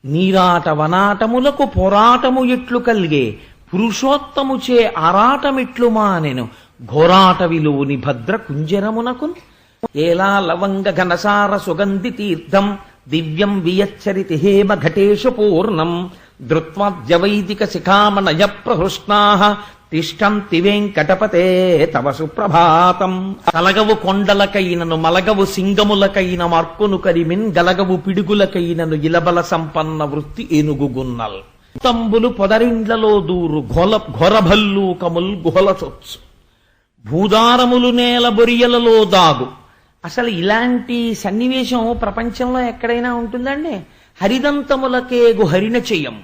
నీరాట వనాటములకు పోరాటము ఎట్లు కలిగే పురుషోత్తముచే ఆరాటమిట్లు మానెను ఘోరాటవిలోని భద్ర కుంజరమునకు ఏలా లవంగ ఘనసార సుగంధి తీర్థం దివ్యం వియచ్చరితి హేమ ఘటేషు పూర్ణం ధృత్వాద్యవైదిక శిఖామణయ ప్రహృష్ణాః తిష్టంతి వెంకటపతే తవ సుప్రభాతం. కలగవు కొండలకైనను మలగవు సింగములకైన మార్కును కరిమిన్ గలగవు పిడుగులకైనను ఇలబల సంపన్న వృత్తి ఏనుగుగున్నల్ తంబులు పొదరిండ్లలో దూరు ఘొరభల్లూకముల్ గుహల చొచ్చు భూదారములు నేల బొరియలలో దాగు. అసలు ఇలాంటి సన్నివేశం ప్రపంచంలో ఎక్కడైనా ఉంటుందండి? హరిదంతములకేగు హరిణ చెయ్యం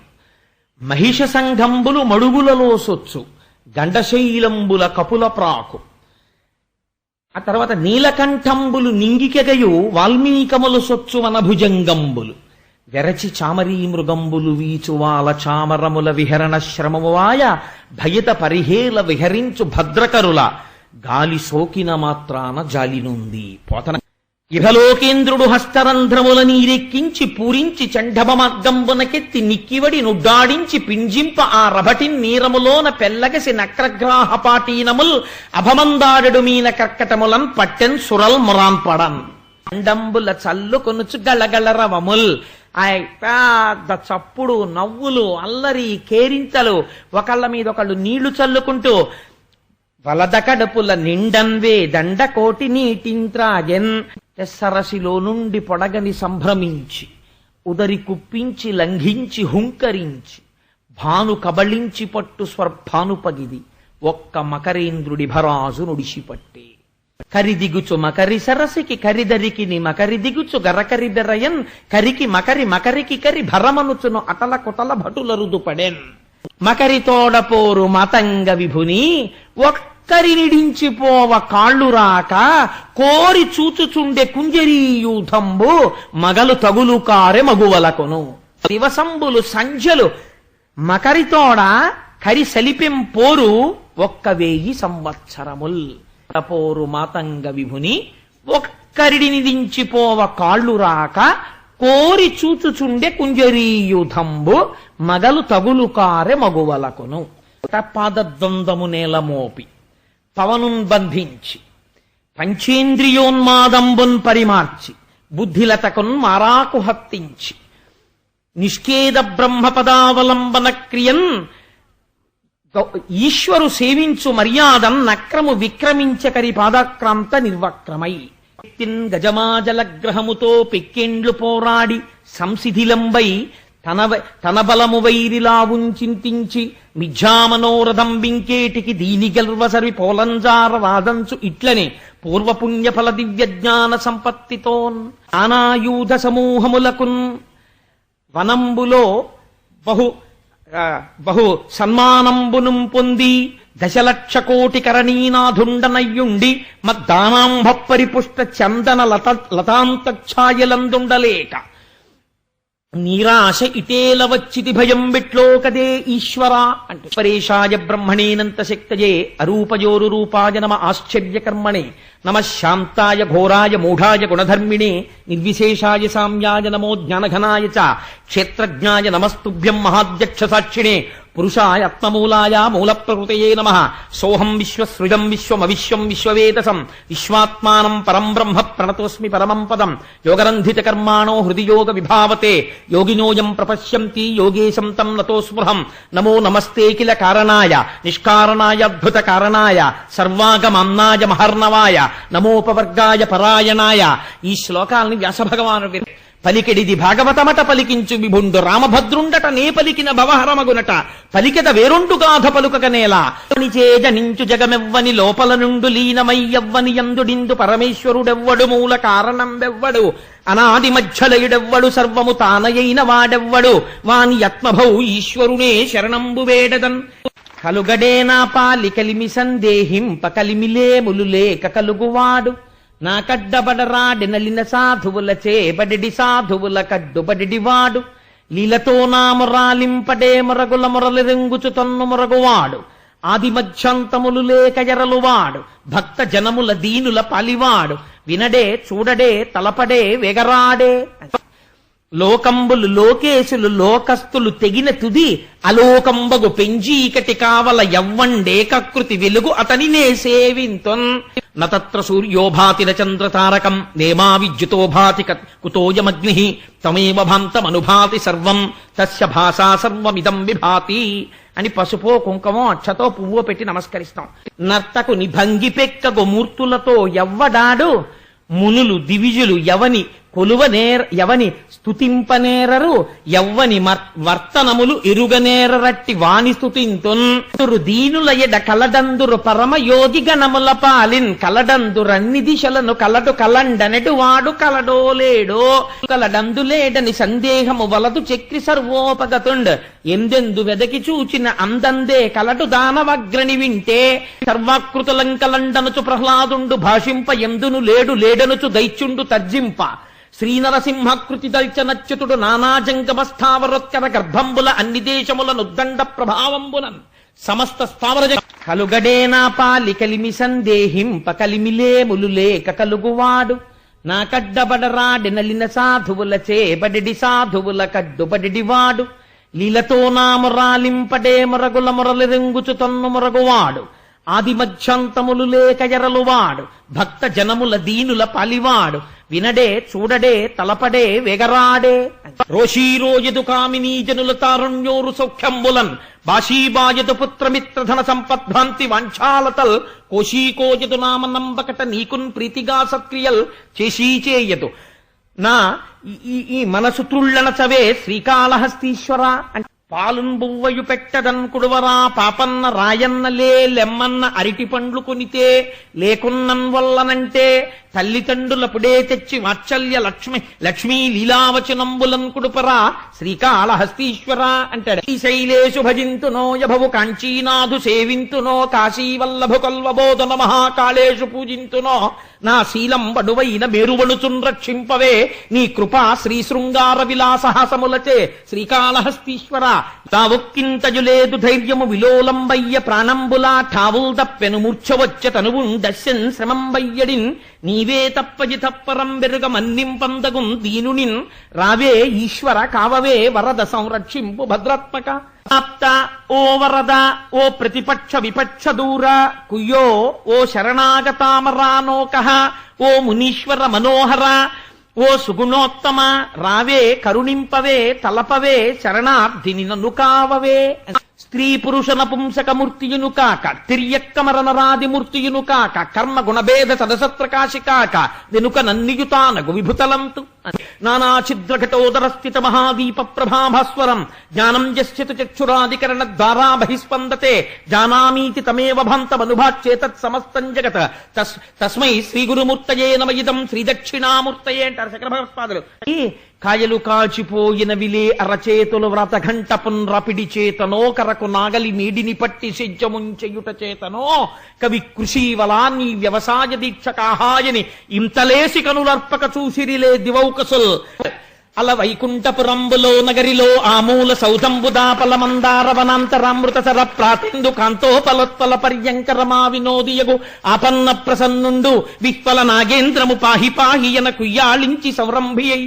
మహిష సంఘంబులు మడుగులలో సొచ్చు గండశైలంబుల కపుల ప్రాకు. ఆ తర్వాత నీలకంఠంబులు నింగికెగయు వాల్మీకములు సొచ్చు వనభుజంగంబులు వెరచి చామరీ మృగంబులు వీచువాల చామరముల విహరణ శ్రమమువాయ భయత పరిహేల విహరించు భద్రకరుల గాలి సోకిన మాత్రాన జాలినుంది పోతన. ఇహలోకేంద్రుడు హస్తరంధ్రముల నీరెక్కించి పూరించి చండభ మార్గంబునకెత్తి నిక్కివడి నుడ్డాడించి పింజింప ఆ రభటిన్ నీరములోన పెల్లగసి నక్రగ్రాహపాటీనముల్ అభమందాడడు మీన కర్కటములన్ పట్టెన్ సురల్ మురాన్పడన్ అండంబుల చల్లు కొనుచు గళగళరవముల్. ఆ పెద్ద చప్పుడు నవ్వులు అల్లరి కేరింతలు ఒకళ్ళ మీద ఒకళ్ళు నీళ్లు చల్లుకుంటూ వలద కడుపుల నిండన్వే దండకోటి నీటింత్రాగెన్ సరసిలో నుండి పొడగని సంభ్రమించి ఉదరి కుప్పించి లంఘించి హుంకరించి భాను కబళించి పట్టు స్వర్భానుపగిది ఒక్క మకరేంద్రుడి భరాజు నుడిసిపట్టే కరిదిగుచు మకరి సరసికి కరిదరికి మకరి దిగుచు గరకరి బెరయన్ కరికి మకరి మకరికి కరి భరమనుచును అటల కుటల భటులరుదు పడెన్ మకరి తోడపోరు మతంగ విభుని ఒక్కరినిడించిపోవ కాళ్ళు రాక కోరి చూచుచుండే కుంజరీయూథంబు మగలు తగులు కారె మగువలకును. దివసంబులు సంధ్యలు మకరితోడ కరి సలిపెం పోరు 1000 సంవత్సరముల్. పోరు మాతంగ విభుని ఒక్కరినిదించిపోవ కాళ్ళు రాక కోరి చూచుచుండే కుంజరీయుధంబు మగలు తగులు కారె మగువలకును. పాదద్వందము నేల మోపి పవనున్ బంధించి పంచేంద్రియోన్మాదంబున్ పరిమార్చి బుద్ధిలతకున్ మారాకు హత్తించి నిష్కేద బ్రహ్మపదావలంబన క్రియన్ ఈశ్వరు సేవించు మర్యాదం నక్రము విక్రమించకరి పాదాక్రాంత నిర్వక్రమై గజమాజలగ్రహముతో పెక్కెండ్లు పోరాడి సంసిధిలంబై తన బలము వైరిలావుంచింతించి మిథ్యామనోరథం బింకేటికి దీని గల్వసరి పోలంజార వాదంచు ఇట్లనే పూర్వపుణ్యఫల దివ్య జ్ఞాన సంపత్తితోన్ నానాయూధ సమూహములకున్ వనంబులో బహు సన్మానంబును పొంది 10,00,000 కోటి కరణీనాథుండనయ్యుండి మద్దానాంభ పరిపుష్ట చందన లతాంతఛాయలందుండలేక నీరాశ ఇటేల వచ్చితి భయం బిట్లో కదే ఈశ్వరా అంటే పరేశాయ బ్రహ్మణేనంత శక్తయే అరూపయోరు రూపాయ నమ ఆశ్చర్యకర్మణే నమ శాంతాయ ఘోరాయ మూఢాయ గుణధర్మిణే నిర్విశేషాయ సామ్యాయ నమో జ్ఞానఘనాయ చ క్షేత్రజ్ఞాయ నమస్తుభ్యం మహాధ్యక్ష సాక్షిణే పురుషాయ ఆత్మమూలాయ మూల ప్రకృతయే నమః సోహం విశ్వసృజం విశ్వమవిశ్వం విశ్వవేదసం విశ్వాత్మానం పరం బ్రహ్మ ప్రణతోస్మి పరమం పదం యోగరంధిత కర్మాణో హృది యోగ విభావతే యోగినోయం ప్రపశ్యంతి యోగేశం తం నతో స్పృహం నమో నమస్తే కిల కారణాయ నిష్కారణాయ అద్భుత కారణాయ సర్వాగమన్నాయ మహర్ణవాయ నమోపవర్గాయ పరాయణాయ. ఈ శ్లోకాలని వ్యాసభగవానుడు పలికెడిది భాగవతమట పలికించు విభుండు రామభద్రుండట నే పలికిన భవహరమగునట పలికెద వేరొండు గాథ పలుకగనేలా జనించు జగమెవ్వని లోపల నుండు లీనమయ్యవ్వని యందుడిందు పరమేశ్వరుడెవ్వడు మూల కారణం వెవ్వడు అనాది మధ్యలయుడెవ్వడు సర్వము తానయైన వాడెవ్వడు వాని ఆత్మభౌ ఈశ్వరునే శరణంబు వేడదన్ కలుగడే నా పాలి కలిమి సందేహింప కలిమిలే ములులేక కలుగువాడు నా కడ్డబడరాడి నలిన సాధువుల చేబడి సాధువుల కడ్డుబడివాడు లీలతో నా మొరాలింపడే మొరగుల మొరలి రెంగుచు తన్ను మొరగువాడు ఆది మధ్యంతములు లేక ఎరలువాడు భక్త జనముల దీనుల పాలివాడు వినడే చూడడే తలపడే వెగరాడే. లోకంబులు లోకేశులు లోకస్తులు తెగిన తుది అలోకంబగు పెంజీకటి కావల యవ్వండేకృతి వెలుగు అతనినే సేవింతొన్ నత్ర సూర్యోభాతి చంద్రతారకం నేమా విద్యుతోభాతి కుతోయమగ్ని తమేవ భాంతమనుభాతి సర్వం తస్య భాషా సర్వమిదం విభాతి అని పసుపో కుంకమో అక్షతో పువ్వో పెట్టి నమస్కరిస్తాం. నర్తకు నిభంగి పెక్కగు మూర్తులతో ఎవ్వడాడు మునులు దివిజులు ఎవని స్తుతింపనేరరు ఎవ్వని వర్తనములు ఎరుగనేరరట్టి వాణి స్తుతింతున్ దీనుల ఎడ కలడందురు పరమ యోగి గణముల పాలిన్ కలడందురన్ని దిశలను కలడు కలండనెడు వాడు కలడో లేడో కలడందు లేడని సందేహము వలదు చక్రి సర్వోపగతుండ్ ఎందెందు వెదకి చూచిన అందందే కలడు దానవగ్రని వింటే సర్వాకృతులం కలండనుచు ప్రహ్లాదుండు భాషింప ఎందును లేడు లేడనుచు దైత్యుండు తర్జింప శ్రీనరసింహకృతి దల్చనచ్యుతుడు నానాజంగమస్థావరోత్కర గర్భంబుల అన్ని దేశముల నుద్దండ ప్రభావంబులన్ సమస్త స్థావర కలుగడేనా పాలి కలిమి సందేహింప కలిమిలేములు లేక కలుగువాడు నా కడ్డబడరాడి నలిన సాధువుల చేబడి సాధువుల కడ్డుబడివాడు లీలతో నా మొరాలింపడే మొరగుల మొరలి రెంగుచు తన్ను మొరగువాడు ఆది మధ్యంతములు లేక ఎరలువాడు భక్త జనముల దీనుల పలివాడు వినడే చూడడే తలపడే వెగరాడే రోషీరోయదు కామినీ జనుల తారుణ్యోరు సౌఖ్యంబులన్ బాషీబాయదు పుత్రమిత్రధన సంపద్భ్రాంతి వాంఛాలతల్ కోశీకోయదు నామ నంబకట నీకున్ ప్రీతిగా సత్క్రియల్ చేసీచేయదు నా ఈ మనసు త్రుళ్ళన చవే శ్రీకాళహస్తీశ్వర అంటే పాలున్ బువ్వయు పెట్టదన్ కుడువరా పాపన్న రాయన్నలే లెమ్మన్న అరిటి పండ్లు కొనితే లేకున్నన్ వల్లనంటే తల్లిదండ్రులపుడే తెచ్చి వాత్సల్య లక్ష్మీ లీలావచనంబులన్ కుడుపరా శ్రీకాళహస్తీశ్వర అంటాడు. శ్రీశైలేషు భజింతునో యభవు కాంచీనాథు సేవింతునో కాశీవల్లభు కల్వబోధన మహాకాళేషు పూజింతునో నా శీలం బడువైన మేరువణుచున్ రక్షింపవే నీ కృపా శ్రీ శృంగార విలాసహాసములచే శ్రీకాళహస్తీశ్వర తావొక్కింతజులేదు ధైర్యము విలోలంబయ్య ప్రాణంబులా ఠావుల్ తప్పెను మూర్ఛవచ్చ తనువుండశ్యన్ శ్రమంబయ్యడిన్ నీవే తప్పజి తప్పరం బెరుగ మన్నింపందగుం దీనునిన్ రావే ఈశ్వర కావవే వరద సంరక్షింపు భద్రాత్మక ఆప్త ఓ వరద ఓ ప్రతిపక్ష విపక్ష దూర కుయ్యో ఓ శరణాగతామరానోక ఓ మునీశ్వర మనోహర ఓ సుగుణోత్తమ రావే కరుణింపవే తలపవే శరణార్థిని నన్ను కావవే. స్త్రీ పురుష నపుంసకమూర్తియును కాక తిర్యక్కమరనరాదిమూర్తియును కాక కర్మ గుణభేద సదసత్ప్రకాశి కాక వెనుక నన్నియుతానగు విభుతలంతు నానా ఛిద్రఘటోదర స్థిత మహాదీప ప్రభాభాస్వరం జ్ఞానం యస్యతు చక్షురాదికరణ ద్వారా బహిస్పందతే జానామీతి తమేవ భాంతమనుభాచ్యేతత్ సమస్తం జగత్ తస్మై శ్రీ గురుమూర్తయే నమ ఇదం శ్రీ దక్షిణామూర్తయే అంటారు శంకర భగవత్పాదులు. కాయలు కాల్చిపోయిన విలే అరచేతులు వ్రతఘంట పున్రపిడి చేతనో కరకు నాగలి నీడిని పట్టి సిజ్జముంచెయుట చేతనో కవి కృషీవలాన్ని వ్యవసాయ దీక్ష కాహాయని ఇంతలేసి కనులర్పక చూసిరిలే దివౌకసుల్ అల వైకుంఠపురంబులో నగరిలో ఆమూల సౌధంబుదాపల మందారవనాంతరామృత సర ప్రాతిందు కాంతోపలోత్పల పర్యంకరమా వినోదియగు ఆపన్న ప్రసన్నుండు విహ్వల నాగేంద్రము పాహి పాహియన కుయ్యాళించి సౌరంభియై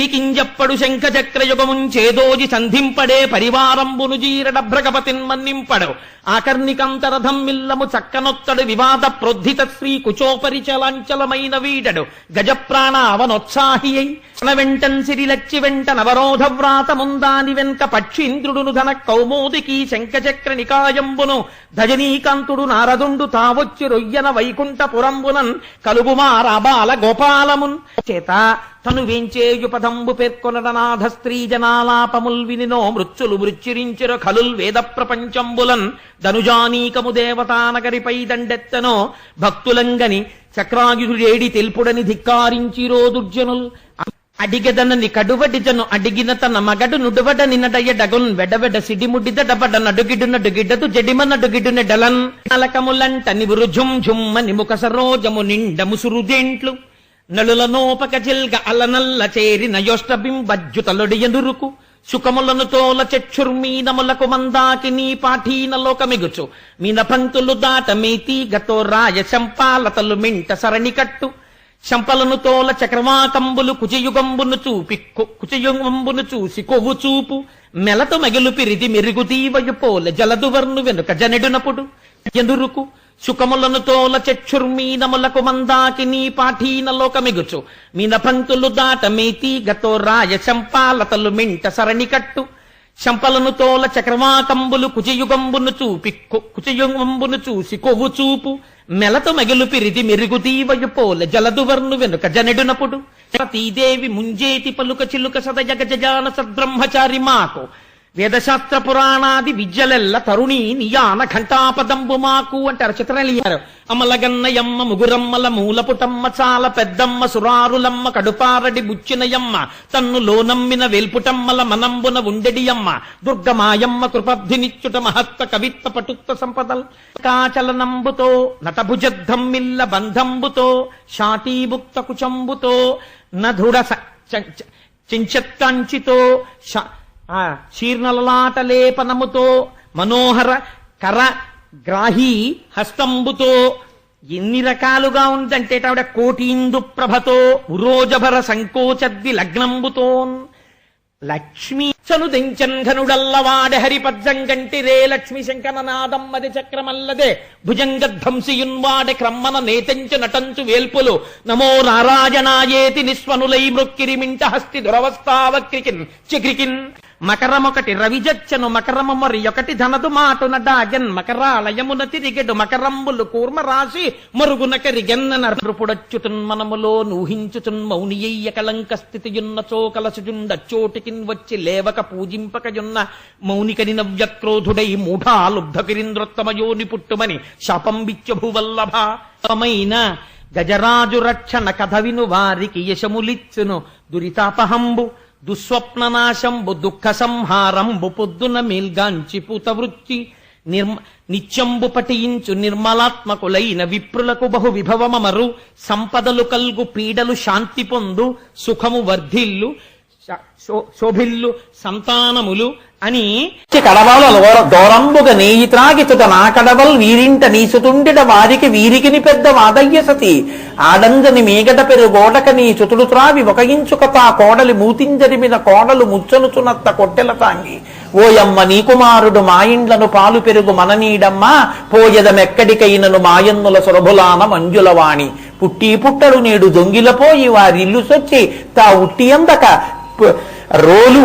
కింజప్పడు శంఖ చక్రయుగముంచేదోజి సంధింపడే పరివారంబును జీరడ భ్రగపతిన్ మన్నింపడు ఆకర్ణికంతరథం మిల్లము చక్కనొత్తడు వివాద ప్రోద్ధిత శ్రీ కుచోపరిచలాంచలమైన వీడడు గజప్రాణ అవనోత్సాహి అయి వెంటన్ సిరిలచ్చి వెంట నవరోధ వ్రాత ముందాని వెంక పక్షీంద్రుడును ధన కౌమోదికి శంఖచక్ర నికాయంబును ధజనీకాంతుడు నారదుండు తావొచ్చి రొయ్యన వైకుంఠపురంబునన్ కలుగుమారాబాల గోపాలమున్ చేత తను వేంచేయు పదంబు పేర్కొనడనాథ స్త్రీ జనాలాపముల్ వినినో మృత్యులు మృత్యురించిరు ఖలుల్ వేద ప్రపంచంబులన్ ధనుజానీకము దేవతానగరిపై దండెత్తనో భక్తులంగని చక్రాయుధుడేడి తెలుపుడని ధిక్కారించిరో దుర్జనుల్ అడిగదనని కడువడిజను అడిగిన తన మగడు నుడువడని నడయడగున్ వెడవెడ సిడిముడిద డబడ నడుగిడు నడుగిడదు జడిమ నడుగిడు నెడలన్ నలకములంట నివురు ఝుమ్ ఝుమ్మని ముఖ సరోజము నిండ ముసురుదేంట్లు నలులనోపక జిల్గ అలనల్ల చేరిన యోష్టబింబజ్జుతలుడియనురుకు సుఖములను తోల చక్షుర్మీనములకు మందాకినీ పాఠీన లోకమిగుచు మీన పంక్తులు దాట మేతీ గతో రాయ శంపాలతలు మింట సరణి కట్టు శంపలను తోల చక్రవాకంబులు కుచయుగంబును చూపి కుచయుగంబును చూసి కొవ్వు చూపు మెలత మగిలు పిరిది మెరుగుతీవయు పోల జలదువర్ను వెనుక జనెడునపుడు ఎదురుకు సుఖములను తోల చక్షుర్మీనములకు మందాకి నీ పాఠీన లోకమిగుచు మీన పంతులు దాట మేతి గతో రాయ శంపాలతలు మింట సరణి కట్టు శంపలను తోల చక్రవాకంబులు కుచయుగంబును చూపి కుచయుగంబును చూసి కొవ్వు చూపు మెలత మగిలు పిరిది మెరుగుతీవయు పోల జలదువర్ను వెనుక జనెడునపుడు సతీదేవి ముంజేతి పలుక చిలుక సదజగ జజాన సద్బ్రహ్మచారి మాకు వేదశాస్త్ర పురాణాది విద్యలెల్ల తరుణి నియాన ఘంటాపదంబు మాకు అంటారు చిత్రలియారు. అమలగన్నయమ్మ ముగురమ్మల మూలపుటమ్మ చాలా పెద్దమ్మ సురారులమ్మ కడుపారడి బుచ్చినయమ్మ తన్ను లోనమ్మిన వేల్పుటమ్మల మనంబున ఉండెడియమ్మ దుర్గమాయమ్మ కృపబ్ధినిచ్చుట మహత్వ కవిత్వ పటుత్వ సంపదల్ కాచలనంబుతో నటభుజద్ధమ్మిల్ల బంధంబుతో శాటీభుక్త కుచంబుతో నధుడ చించత్కంచితో శీర్ణలలాటలేపనముతో మనోహర కర గ్రాహీ హస్తంబుతో ఎన్ని రకాలుగా ఉందంటే ఆవిడ కోటీందు ప్రభతో ఉరోజభర సంకోచద్ది లగ్నంబుతో లక్ష్మీ చనుదెంచన్ ఘనుడల్లవాడ హరిపజ్జంగంటిరే లక్ష్మీ శంకరనాదమ్మది చక్రమల్లదే భుజంగధ్వంసియున్వాడ క్రమ్మన నేతంచు నటంచు వేల్పులు నమో నారాయణాయేతి నిస్వనులై మృక్కిరిమింట హస్తి దురవస్థావక్రికిన్ చిక్రికిన్ మకరమొకటి రవిజచ్చను మకరము మరి ఒకటి ధనదు మాటున డాగన్ మకరాలయమున తిరిగెడు మకరంబులు కూర్మ రాసి మరుగున కరిగెన్న నరుపుడచ్చుతున్ మనములో నూహించుతున్ మౌనియ్య కలంక స్థితియున్న చోకలసుజుండచ్చోటికిన్ వచ్చి లేవక పూజింపకయున్న మౌనికని నవ్యక్రోధుడై మూఢాలుబ్ధకిరింద్రోత్తమయోని పుట్టుమని శాపం బిచ్చభువల్లభమైన గజరాజు రక్షణ కథ విను వారికి యశములిచ్చును దురితాపహంబు దుస్వప్ననాశంబు దుఃఖ సంహారంబు పొద్దున మేల్గాంచి పూతవృత్తి నిత్యంబు పఠించు నిర్మలాత్మకులైన విప్రులకు బహు విభవమరు సంపదలు కల్గు పీడలు శాంతి పొందు సుఖము వర్ధిల్లు శోభిల్లు సంతానములు అని కడవల దోరంబుగ నేయి త్రాగితుట నా కడవల్ వీరింట నీసుతుండిడ వారికి వీరికిని పెద్ద వాదయ్య సతి ఆడంజని మేగడ పెరుగోడక నీ చుతుడు త్రావి ఒక ఇంచుక తా కోడలి మూతింజరిమిన కోడలు ముచ్చనుచునత్త కొట్టెల తాంగి ఓయమ్మ నీ కుమారుడు మా ఇండ్లను పాలు పెరుగు మననీడమ్మ పోయదమెక్కడికైనను మాయన్నుల సురభులాన మంజులవాణి పుట్టి పుట్టడు నేడు దొంగిలపోయి వారిల్లు సొచ్చి తా ఉట్టి అందక రోలు